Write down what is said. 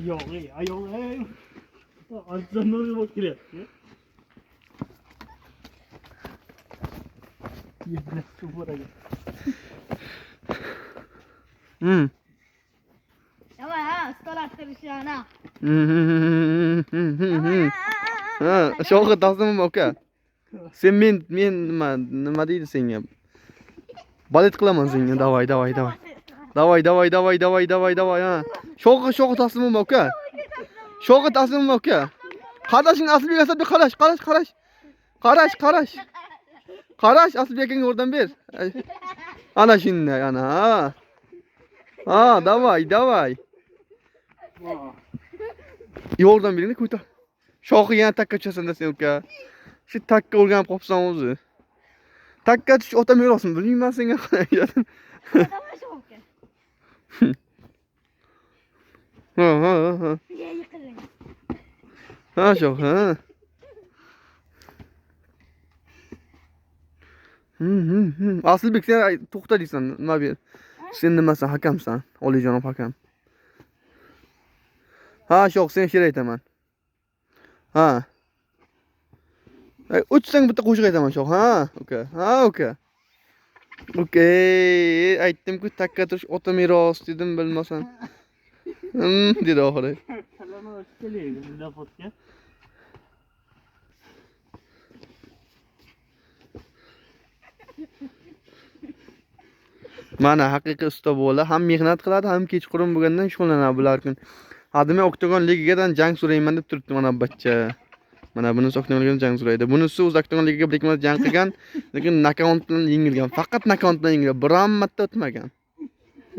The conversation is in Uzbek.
Yo'q, ayol, antizamlarga bak kelyapti. Yetmasdi bo'raga. Ha, stol attirish yana. Ha, sho'g'i taslim aka. Sen men nima deydi senga? Balet qilaman senga. Davay. Davay, ha. Sho'g'i taslim aka. Sho'g'i taslim aka. Qarashing Aslibek Asadbek qarash. Qarash Aslibek akangga yordam ber. Ana shunday, ana. Ha, davay. Yordam bering ko'tar. Sho'g'i yana takka tushasan sen uka. Shu takka o'rganib qopsan o'zi. Takka tush ota merosmi bilmayman senga. Ha. Ha, sho'g', ha. Aslibek sen to'xta deysan, nima ber? Sen nimasan, hakamsan? Oliyjanob hakam. Ha, sho'g', sen she'r aytaman. Ha. Uçsang bitta qo'shiq aytaman sho'g', ha, uka. Ha, uka. Okey, aytdim-ku takka turish ota meros dedim, bilmasan. Dedi oxiri. Salom kelaydi Zafotga. Mana haqiqiy usta bo'la, ham mehnat qiladi, ham kechqurun bo'lgandan shug'ullanadi bular kun. Hadimay Oktagon ligigadan jang so'rayman deb turibdi mana bachcha. Mana bunisi Oktagon ligigadan jang so'raydi. Bunisi o'z Oktagon ligiga bir ikki marta jang qilgan, lekin nokaut bilan yengilgan. Faqat nokaut bilan yengilgan, biron marta o'tmagan.